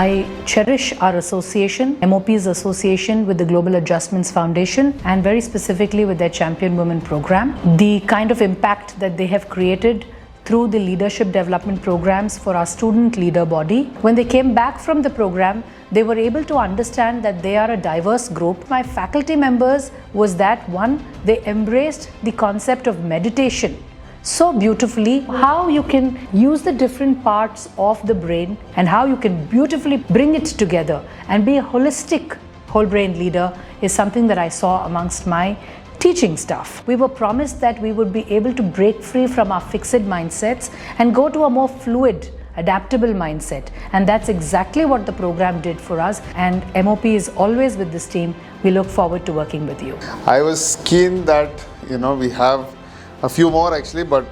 I cherish our association, MOP's association with the Global Adjustments Foundation, and very specifically with their ChampionWoman program. The kind of impact that they have created through the leadership development programs for our student leader body. When they came back from the program, they were able to understand that they are a diverse group. My faculty members was that one, they embraced the concept of meditation so beautifully, how you can use the different parts of the brain and how you can beautifully bring it together and be a holistic whole brain leader is something that I saw amongst my teaching staff. We were promised that we would be able to break free from our fixed mindsets and go to a more fluid, adaptable mindset, and that's exactly what the program did for us, and MOP is always with this team. We look forward to working with you. I was keen that we have a few more actually, but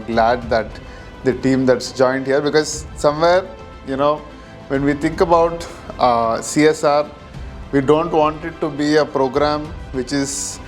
glad that the team that's joined here, because somewhere when we think about CSR, we don't want it to be a program which is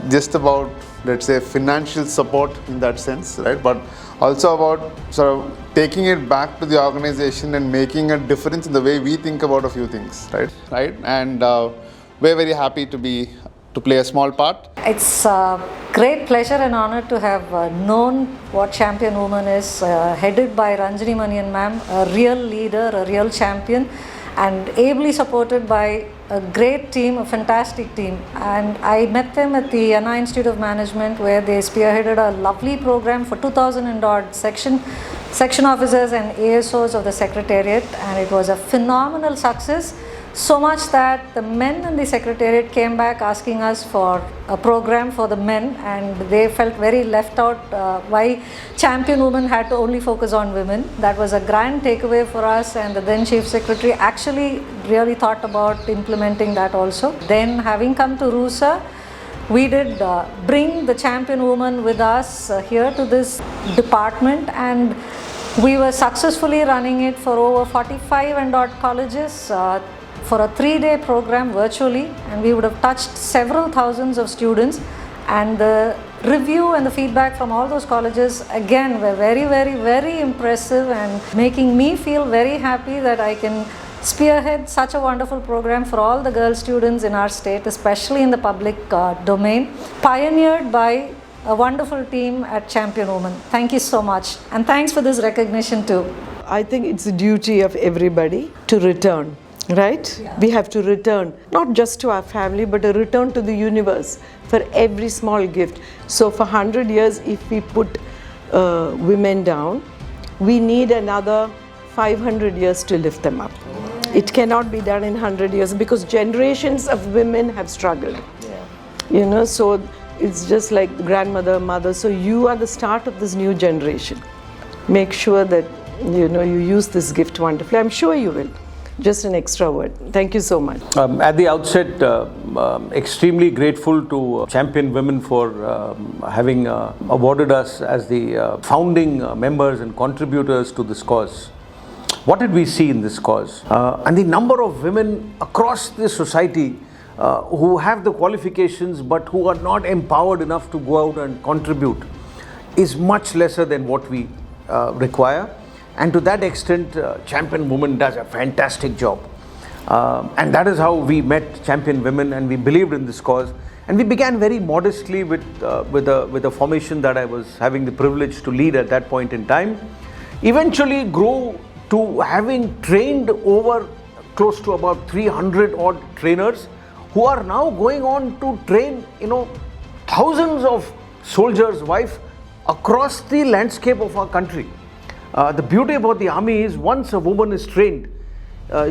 just about, let's say, financial support in that sense, right? But also about sort of taking it back to the organization and making a difference in the way we think about a few things, right? And we're very happy to play a small part. It's a great pleasure and honor to have known what ChampionWoman is, headed by Ranjani Manian ma'am, a real leader, a real champion, and ably supported by a great team, a fantastic team. And I met them at the Anna Institute of Management, where they spearheaded a lovely program for 2,000 and odd section officers and ASOs of the Secretariat, and it was a phenomenal success. So much that the men in the Secretariat came back asking us for a program for the men, and they felt very left out why ChampionWoman had to only focus on women. That was a grand takeaway for us, and the then Chief Secretary actually really thought about implementing that also. Then, having come to RUSA, we did bring the ChampionWoman with us here to this department, and we were successfully running it for over 45 and odd colleges for a 3-day program virtually, and we would have touched several thousands of students, and the review and the feedback from all those colleges again were very, very, very impressive and making me feel very happy that I can spearhead such a wonderful program for all the girl students in our state, especially in the public domain, pioneered by a wonderful team at ChampionWoman. Thank you so much, and thanks for this recognition too. I think it's the duty of everybody to return. Right? Yeah. We have to return, not just to our family, but a return to the universe for every small gift. So for 100 years, if we put women down, we need another 500 years to lift them up. It cannot be done in 100 years because generations of women have struggled. Yeah. So it's just like grandmother, mother. So you are the start of this new generation. Make sure that you use this gift wonderfully. I'm sure you will. Just an extra word. Thank you so much. At the outset, extremely grateful to ChampionWoman for having awarded us as the founding members and contributors to this cause. What did we see in this cause? And the number of women across this society who have the qualifications but who are not empowered enough to go out and contribute is much lesser than what we require. And to that extent, ChampionWoman does a fantastic job. And that is how we met ChampionWoman, and we believed in this cause. And we began very modestly with a formation that I was having the privilege to lead at that point in time. Eventually grew to having trained over close to about 300 odd trainers who are now going on to train, thousands of soldiers' wives across the landscape of our country. The beauty about the army is once a woman is trained,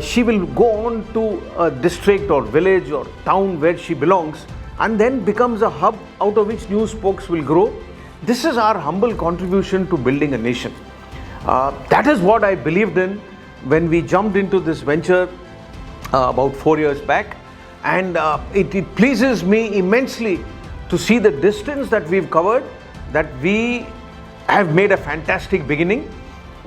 she will go on to a district or village or town where she belongs and then becomes a hub out of which new spokes will grow. This is our humble contribution to building a nation. That is what I believed in when we jumped into this venture about 4 years back, and it pleases me immensely to see the distance that we've covered, that we have made a fantastic beginning.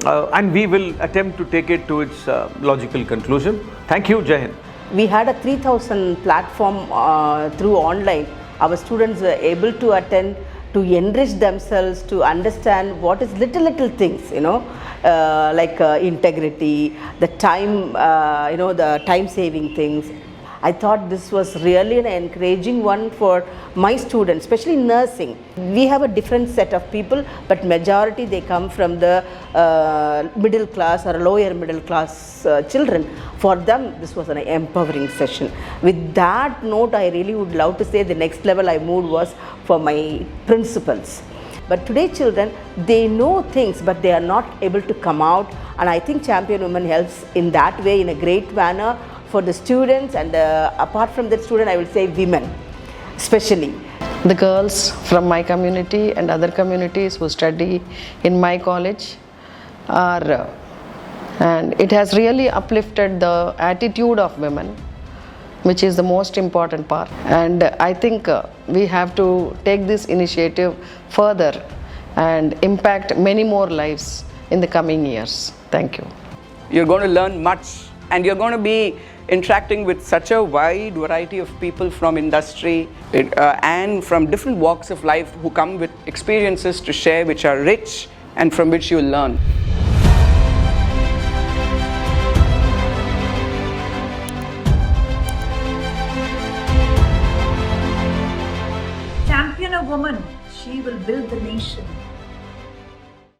And we will attempt to take it to its logical conclusion. Thank you, Jai Hind. We had a 3,000 platform through online. Our students were able to attend to enrich themselves, to understand what is little things, like integrity, the time, the time saving things. I thought this was really an encouraging one for my students, especially nursing. We have a different set of people, but majority they come from the middle class or lower middle class children. For them, this was an empowering session. With that note, I really would love to say the next level I moved was for my principals. But today children, they know things, but they are not able to come out. And I think Champion Woman helps in that way in a great manner for the students, and apart from that student, I will say women especially. The girls from my community and other communities who study in my college are, and it has really uplifted the attitude of women, which is the most important part. And I think we have to take this initiative further and impact many more lives in the coming years. Thank you. You're going to learn much, and you're going to be interacting with such a wide variety of people from industry and from different walks of life who come with experiences to share which are rich and from which you learn. Champion a woman, she will build the nation.